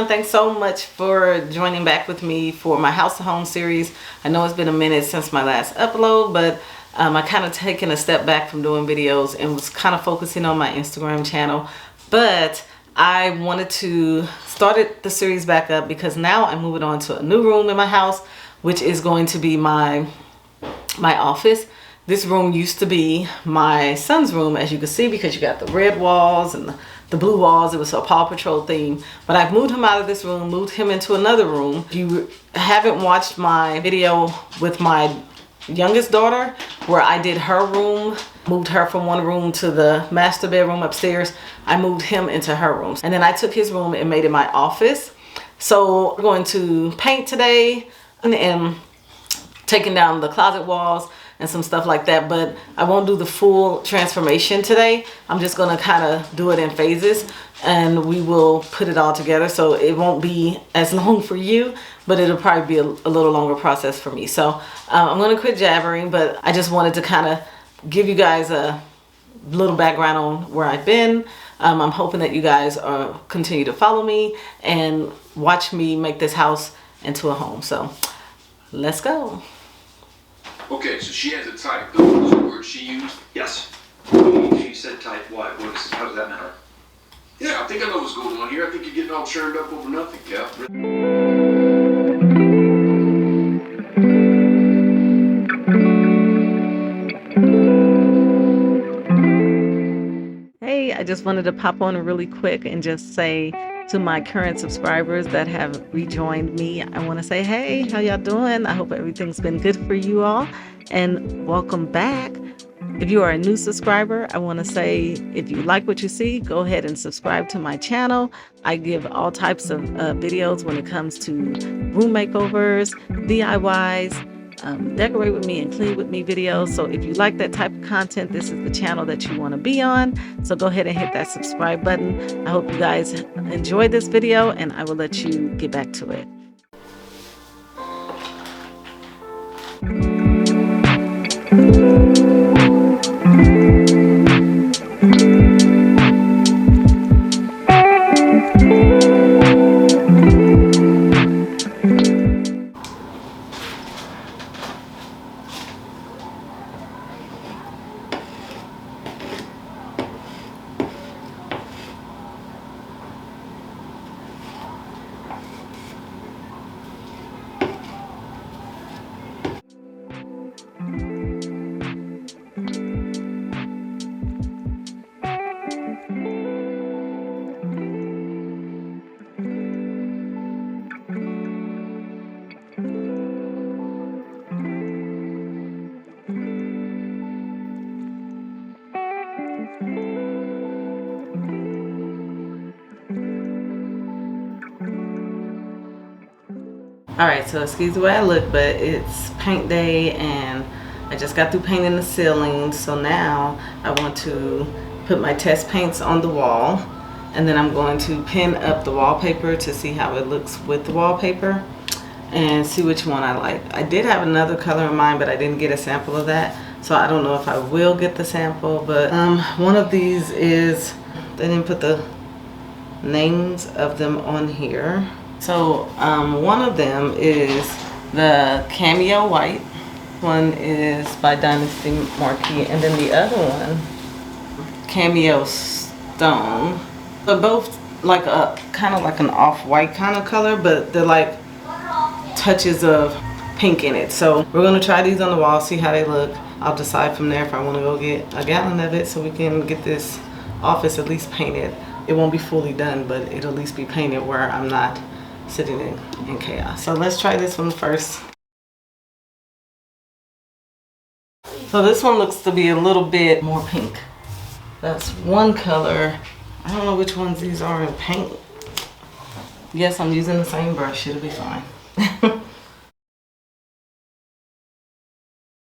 Thanks so much for joining back with me for my house to home series. I know it's been a minute since my last upload, but I kind of taken a step back from doing videos and was kind of focusing on my Instagram channel. But I wanted to start the series back up because now I'm moving on to a new room in my house, which is going to be my office. This room used to be my son's room, as you can see, because you got the red walls and the blue walls. It was a Paw Patrol theme. But I've moved him out of this room, moved him into another room. If you haven't watched my video with my youngest daughter, where I did her room, moved her from one room to the master bedroom upstairs, I moved him into her room. And then I took his room and made it my office. So we're going to paint today and taking down the closet walls and some stuff like that, but I won't do the full transformation today. I'm just gonna kind of do it in phases and we will put it all together, so it won't be as long for you, but it'll probably be a little longer process for me. So I'm gonna quit jabbering, but I just wanted to kind of give you guys a little background on where I've been. I'm hoping that you guys continue to follow me and watch me make this house into a home. So let's go. Okay, so she has a type. Those are the words she used? Yes. She said type what? How does that matter? Yeah, I think I know what's going on here. I think you're getting all churned up over nothing, Cal. Hey, I just wanted to pop on really quick and just say to my current subscribers that have rejoined me, I want to say, hey, how y'all doing? I hope everything's been good for you all, and welcome back. If you are a new subscriber, I want to say, if you like what you see, go ahead and subscribe to my channel. I give all types of videos when it comes to room makeovers, DIYs, decorate with me and clean with me videos. So if you like that type of content, this is the channel that you want to be on. So go ahead and hit that subscribe button. I hope you guys enjoyed this video, and I will let you get back to it. Alright, so excuse the way I look, but it's paint day and I just got through painting the ceiling. So now I want to put my test paints on the wall, and then I'm going to pin up the wallpaper to see how it looks with the wallpaper and see which one I like. I did have another color in mind, but I didn't get a sample of that, so I don't know if I will get the sample. But one of these is, they didn't put the names of them on here. So one of them is the Cameo White. One is by Dynasty Marquee, and then the other one, Cameo Stone. They're both like a kind of like an off-white kind of color, but they're like touches of pink in it. So we're gonna try these on the wall, see how they look. I'll decide from there if I want to go get a gallon of it so we can get this office at least painted. It won't be fully done, but it'll at least be painted where I'm not sitting in chaos. So let's try this one first. So this one looks to be a little bit more pink. That's one color. I don't know which ones these are in paint. Yes, I'm using the same brush. It'll be fine.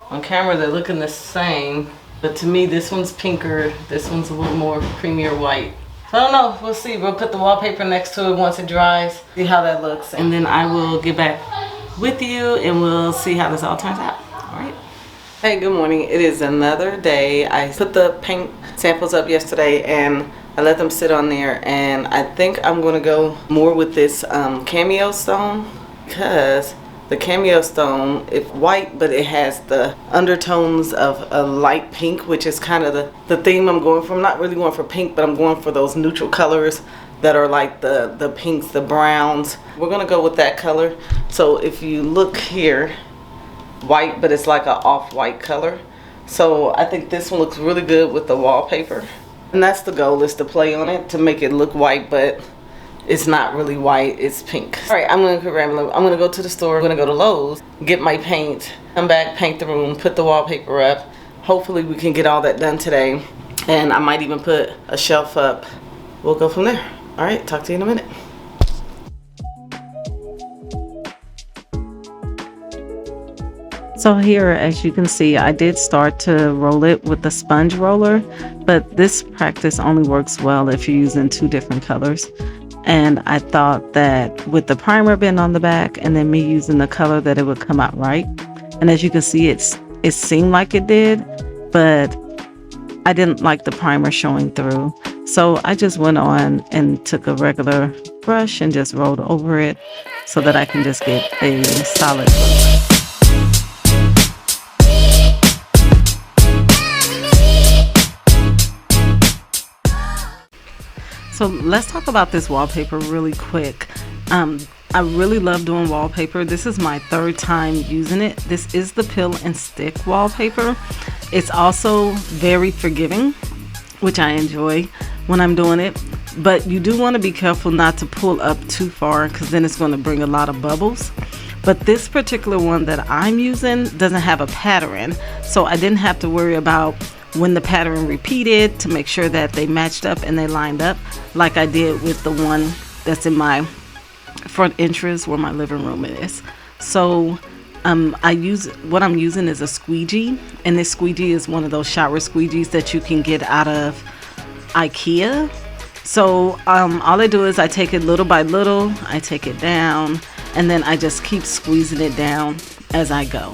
On camera, they're looking the same, but to me, this one's pinker. This one's a little more creamier white. So I don't know. We'll see. We'll put the wallpaper next to it once it dries. See how that looks, and then I will get back with you, and we'll see how this all turns out. All right. Hey, good morning. It is another day. I put the paint samples up yesterday and I let them sit on there, and I think I'm going to go more with this cameo stone, because the cameo stone, it's white, but it has the undertones of a light pink, which is kind of the theme I'm going for. I'm not really going for pink, but I'm going for those neutral colors that are like the pinks, the browns. We're going to go with that color. So if you look here, white, but it's like an off-white color. So I think this one looks really good with the wallpaper. And that's the goal, is to play on it to make it look white, but it's not really white, it's pink. All right, I'm gonna go to the store, I'm gonna go to Lowe's, get my paint, come back, paint the room, put the wallpaper up. Hopefully we can get all that done today. And I might even put a shelf up. We'll go from there. All right, talk to you in a minute. So here, as you can see, I did start to roll it with the sponge roller, but this practice only works well if you're using two different colors. And I thought that with the primer being on the back and then me using the color, that it would come out right. And as you can see, it seemed like it did, but I didn't like the primer showing through. So I just went on and took a regular brush and just rolled over it so that I can just get a solid look. So let's talk about this wallpaper really quick. I really love doing wallpaper. This is my third time using it. This is the peel and stick wallpaper. It's also very forgiving, which I enjoy when I'm doing it. But you do want to be careful not to pull up too far, because then it's going to bring a lot of bubbles. But this particular one that I'm using doesn't have a pattern, so I didn't have to worry about when the pattern repeated to make sure that they matched up and they lined up like I did with the one that's in my front entrance where my living room is. So what I'm using is a squeegee, and this squeegee is one of those shower squeegees that you can get out of IKEA. So all I do is I take it little by little, I take it down, and then I just keep squeezing it down as I go.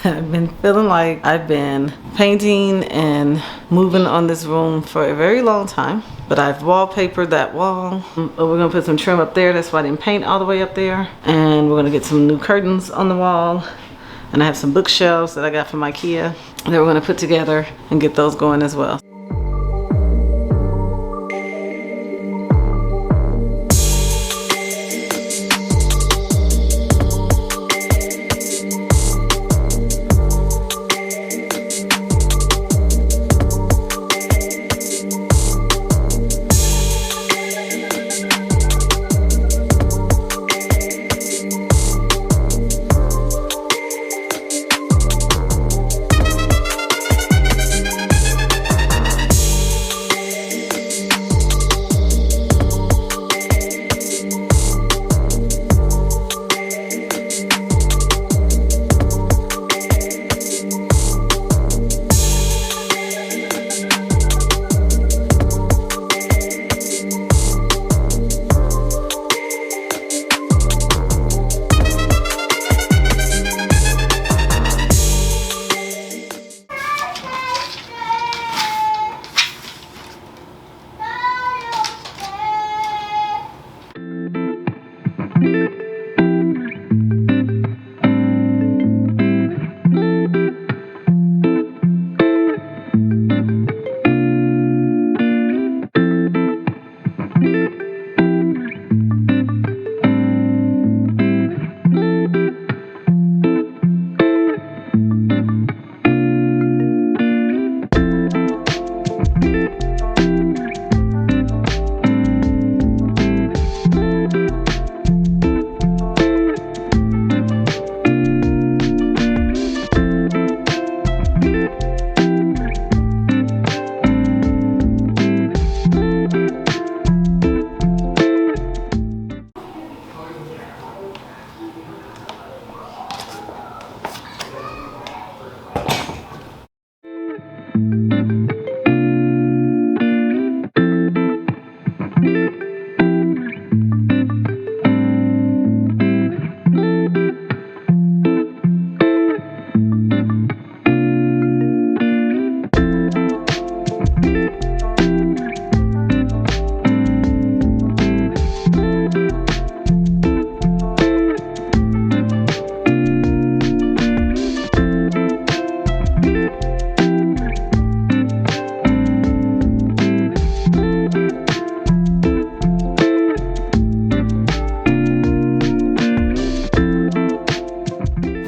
I've been feeling like I've been painting and moving on this room for a very long time, but I've wallpapered that wall. We're gonna put some trim up there. That's why I didn't paint all the way up there. And we're gonna get some new curtains on the wall. And I have some bookshelves that I got from IKEA that we're gonna put together and get those going as well.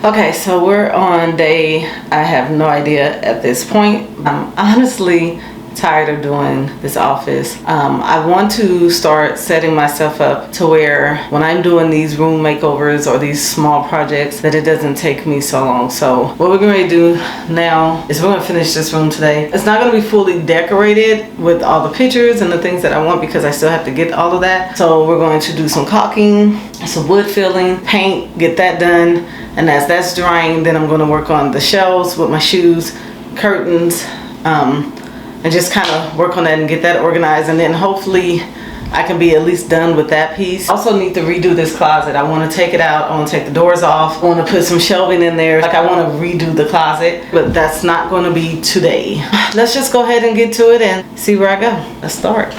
Okay, so we're on day, I have no idea at this point. I'm honestly tired of doing this office. I want to start setting myself up to where when I'm doing these room makeovers or these small projects that it doesn't take me so long. So what we're going to do now is we're going to finish this room today. It's not going to be fully decorated with all the pictures and the things that I want because I still have to get all of that. So we're going to do some caulking, some wood filling, paint, get that done. And as that's drying, then I'm going to work on the shelves with my shoes, curtains, and just kind of work on that and get that organized. And then hopefully I can be at least done with that piece. I also need to redo this closet. I want to take it out. I want to take the doors off. I want to put some shelving in there. Like, I want to redo the closet, but that's not going to be today. Let's just go ahead and get to it and see where I go. Let's start.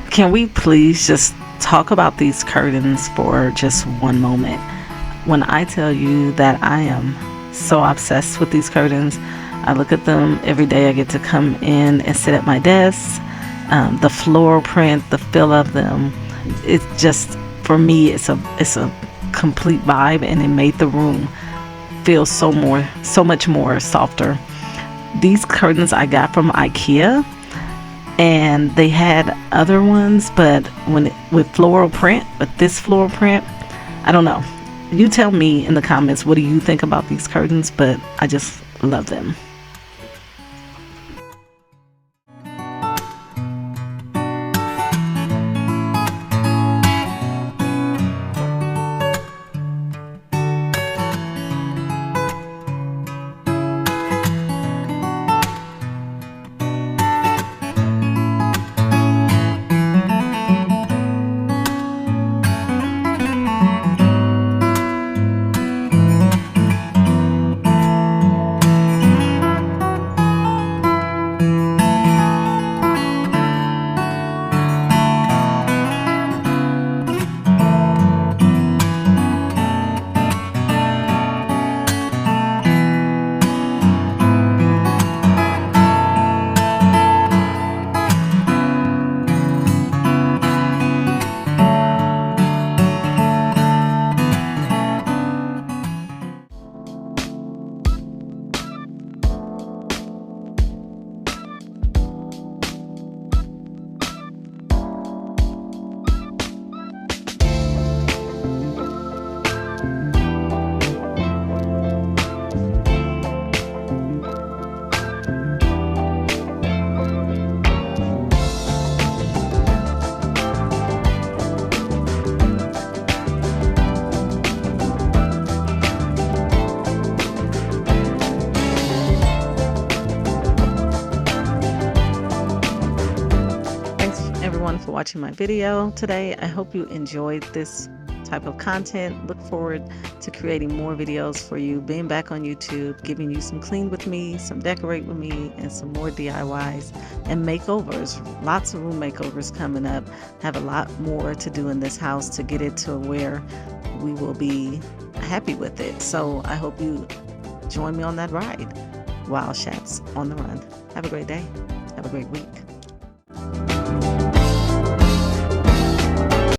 Can we please just talk about these curtains for just one moment. When I tell you that I am so obsessed with these curtains, I look at them every day. I get to come in and sit at my desk. The floral print, the feel of them, it's just, for me, it's a complete vibe, and it made the room feel so much more softer. These curtains I got from IKEA, and they had other ones, but with floral print, but this floral print, I don't know. You tell me in the comments, what do you think about these curtains? But I just love them. For watching my video today. I hope you enjoyed this type of content. Look forward to creating more videos for you, being back on YouTube, giving you some clean with me, some decorate with me, and some more DIYs and makeovers. Lots of room makeovers coming up. Have a lot more to do in this house to get it to where we will be happy with it. So I hope you join me on that ride. Wild Chats on the Run. Have a great day. Have a great week.